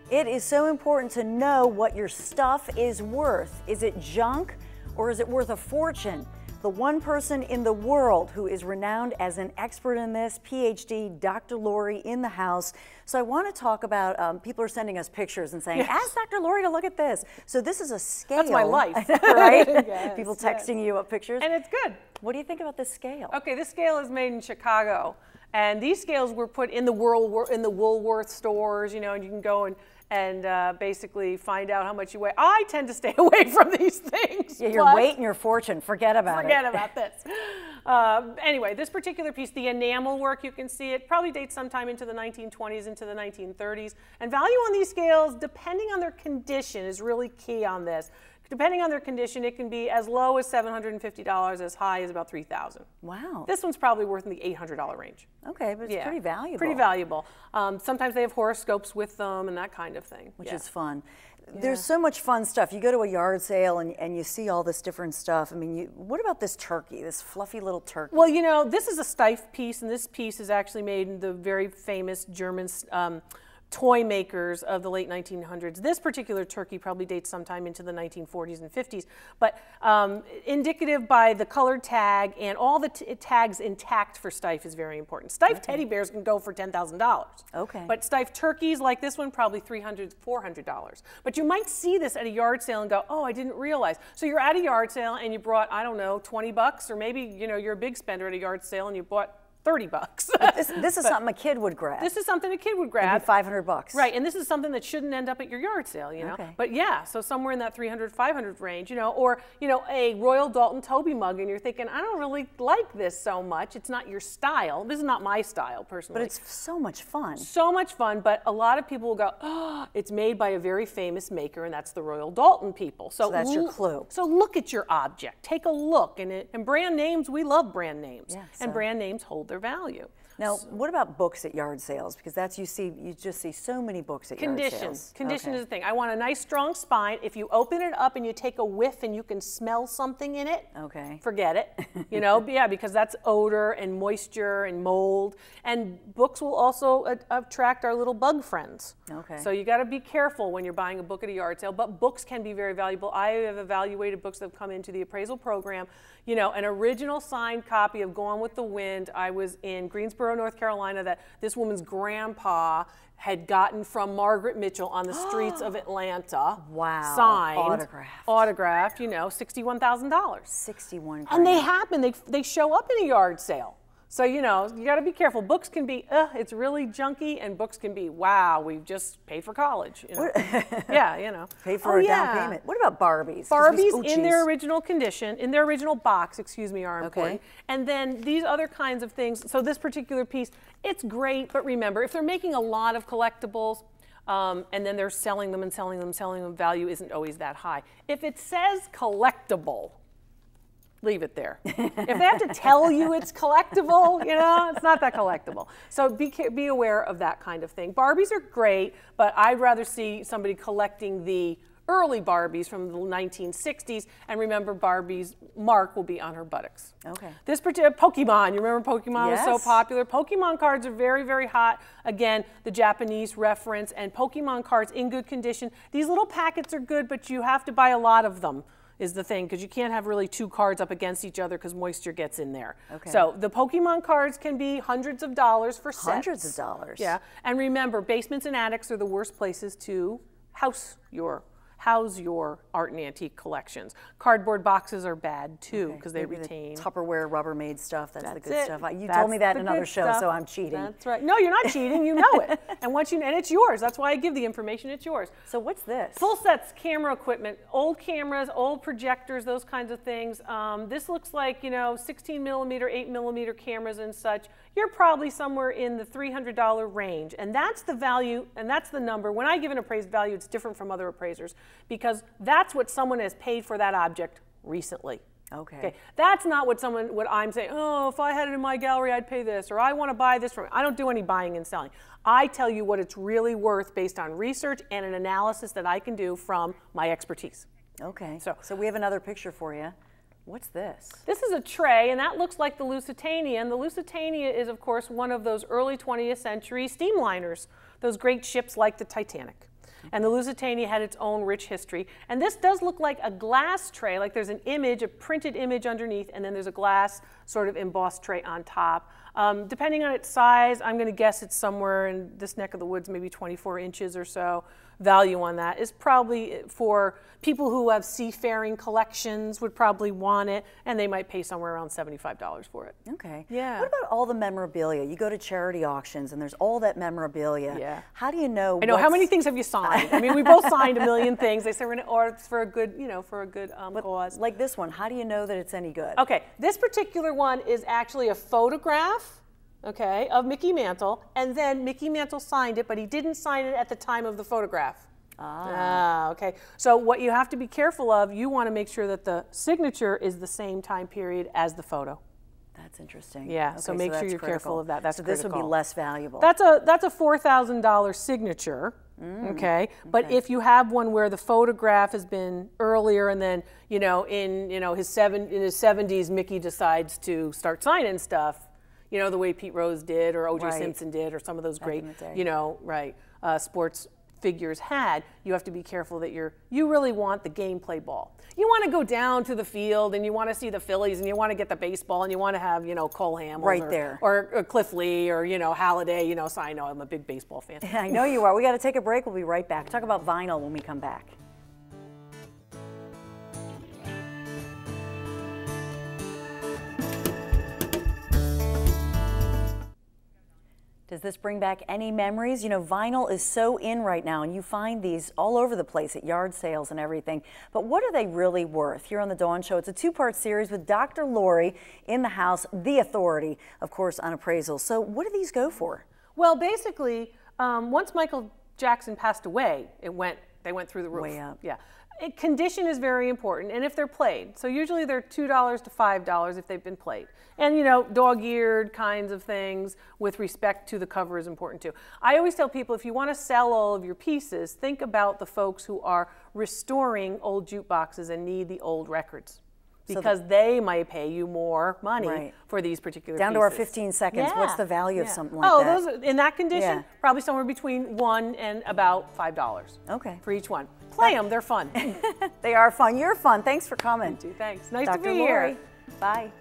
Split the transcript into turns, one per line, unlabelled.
It is so important to know what your stuff is worth. Is it junk or is it worth a fortune? The one person in the world who is renowned as an expert in this, PhD, Dr. Lori in the house. So I want to talk about, people are sending us pictures and saying, ask Dr. Lori to look at this. So this is a scale.
That's my life.
Right?
Yes,
people texting you up pictures.
And it's good.
What do you think about this scale?
Okay, this scale is made in Chicago. And these scales were put in the Woolworth stores, you know, and you can go and basically find out how much you weigh. I tend to stay away from these things.
Yeah, your weight and your fortune, forget about it.
Forget about this. Anyway, this particular piece, the enamel work, you can see it probably dates sometime into the 1920s, into the 1930s. And value on these scales, depending on their condition, is really key on this. Depending on their condition, it can be as low as $750, as high as about $3,000.
Wow.
This one's probably worth in the $800 range.
Okay, but it's pretty valuable.
Pretty valuable. Sometimes they have horoscopes with them and that kind of thing.
Which is fun. There's so much fun stuff. You go to a yard sale and you see all this different stuff. I mean, what about this turkey, this fluffy little turkey?
Well, you know, this is a Steiff piece, and this piece is actually made in the very famous German toy makers of the late 1900s. This particular turkey probably dates sometime into the 1940s and 50s, but indicative by the colored tag and all the tags intact for Steiff is very important. Steiff teddy bears can go for $10,000.
Okay.
But Steiff turkeys like this one, probably $300, $400. But you might see this at a yard sale and go, oh, I didn't realize. So you're at a yard sale and you brought, I don't know, 20 bucks, or maybe, you know, you're a big spender at a yard sale and you bought 30 bucks.
This is something a kid would grab.
This is something a kid would grab.
Maybe 500 bucks.
Right, and this is something that shouldn't end up at your yard sale, you know.
Okay.
But yeah, so somewhere in that 300, 500 range, you know, or, you know, a Royal Dalton Toby mug, and you're thinking, I don't really like this so much. It's not your style. This is not my style, personally.
But it's so much fun.
So much fun, but a lot of people will go, oh, it's made by a very famous maker, and that's the Royal Dalton people. So
that's your clue.
So look at your object. Take a look. And brand names, we love brand names.
Yeah,
and brand names hold their value.
Now, what about books at yard sales? Because that's, you just see so many books at yard sales.
Condition is the thing. I want a nice strong spine. If you open it up and you take a whiff and you can smell something in it, forget it. You know, yeah, because that's odor and moisture and mold. And books will also attract our little bug friends.
Okay.
So you got to be careful when you're buying a book at a yard sale. But books can be very valuable. I have evaluated books that have come into the appraisal program. You know, an original signed copy of Gone with the Wind. I was in Greensboro, North Carolina, that this woman's grandpa had gotten from Margaret Mitchell on the streets of Atlanta.
Wow.
Signed. Autographed, you know, $61,000.
61 grand.
And they happen, they show up in a yard sale. So, you know, you got to be careful. Books can be, it's really junky, and books can be, wow, we've just paid for college. You know? Yeah, you know.
Paid for a down payment. What about Barbies?
Barbies in their original condition, in their original box, excuse me, are important. And then these other kinds of things. So this particular piece, it's great, but remember, if they're making a lot of collectibles, and then they're selling them and selling them, value isn't always that high. If it says collectible, leave it there. If they have to tell you it's collectible, you know, it's not that collectible. So be aware of that kind of thing. Barbies are great, but I'd rather see somebody collecting the early Barbies from the 1960s, and remember, Barbie's mark will be on her buttocks. Okay. This particular Pokémon, you remember Pokémon was so popular? Pokémon cards are very, very hot. Again, the Japanese reference, and Pokémon cards in good condition. These little packets are good, but you have to buy a lot of them, is the thing, because you can't have really two cards up against each other because moisture gets in there. Okay. So the Pokémon cards can be hundreds of dollars for sets.
Hundreds of dollars.
Yeah, and remember, basements and attics are the worst places to house your art and antique collections. Cardboard boxes are bad too, because they retain
Tupperware, Rubbermaid stuff. That's the good stuff. You told me that in another show, so I'm cheating.
That's right. No, you're not cheating. You know it. And it's yours. That's why I give the information. It's yours.
So what's this?
Full sets, camera equipment, old cameras, old projectors, those kinds of things. This looks like, you know, 16 millimeter, 8 millimeter cameras and such. You're probably somewhere in the $300 range, and that's the value, and that's the number. When I give an appraised value, it's different from other appraisers, because that's what someone has paid for that object recently. Okay. That's not what I'm saying, oh, if I had it in my gallery, I'd pay this, or I want to buy this from. I don't do any buying and selling. I tell you what it's really worth based on research and an analysis that I can do from my expertise.
Okay. So we have another picture for you. What's this?
This is a tray, and that looks like the Lusitania. And the Lusitania is, of course, one of those early 20th century steamliners, those great ships like the Titanic. And the Lusitania had its own rich history. And this does look like a glass tray, like there's an image, a printed image underneath, and then there's a glass sort of embossed tray on top. Depending on its size, I'm going to guess it's somewhere in this neck of the woods, maybe 24 inches or so. Value on that is probably for people who have seafaring collections would probably want it, and they might pay somewhere around $75 for it.
Okay.
Yeah.
What about all the memorabilia? You go to charity auctions and there's all that memorabilia.
Yeah.
How do you know?
I know. How many things have you signed? I mean, we both signed a million things. They say we're gonna, or it's for a good, you know, for a good cause.
Like this one, how do you know that it's any good?
Okay. This particular one is actually a photograph, okay, of Mickey Mantle, and then Mickey Mantle signed it, but he didn't sign it at the time of the photograph. Okay. So what you have to be careful of, you want to make sure that the signature is the same time period as the photo.
That's interesting.
Yeah,
okay,
so make sure you're careful of that. That's
this would be less valuable.
That's a $4,000 signature. Okay, but if you have one where the photograph has been earlier, and then in his 70s, Mickey decides to start signing stuff, the way Pete Rose did, or O.J. Simpson did, or some of those great, sports figures had. You have to be careful that you really want the gameplay ball. You want to go down to the field and you want to see the Phillies and you want to get the baseball and you want to have Cole Hamels or Cliff Lee or Halladay. So I know I'm a big baseball fan.
I know you are. We got to take a break. We'll be right back. Talk about vinyl when we come back. Does this bring back any memories? Vinyl is so in right now, and you find these all over the place at yard sales and everything. But what are they really worth? Here on The Dawn Show, it's a two-part series with Dr. Lori in the house, the authority, of course, on appraisals. So what do these go for?
Well, basically, once Michael Jackson passed away, they went through the roof.
Way up.
Yeah. Condition is very important, and if they're played. So usually they're $2 to $5 if they've been played. And dog-eared kinds of things with respect to the cover is important too. I always tell people, if you want to sell all of your pieces, think about the folks who are restoring old jukeboxes and need the old records. Because they might pay you more money for these particular pieces.
Down to our 15 seconds, what's the value of something like that?
Those in that condition, probably somewhere between $1 and about $5 for each one. Play them, they're fun.
They are fun. You're fun. Thanks for coming.
Thanks. Nice
Dr.
to be here.
Lori. Bye.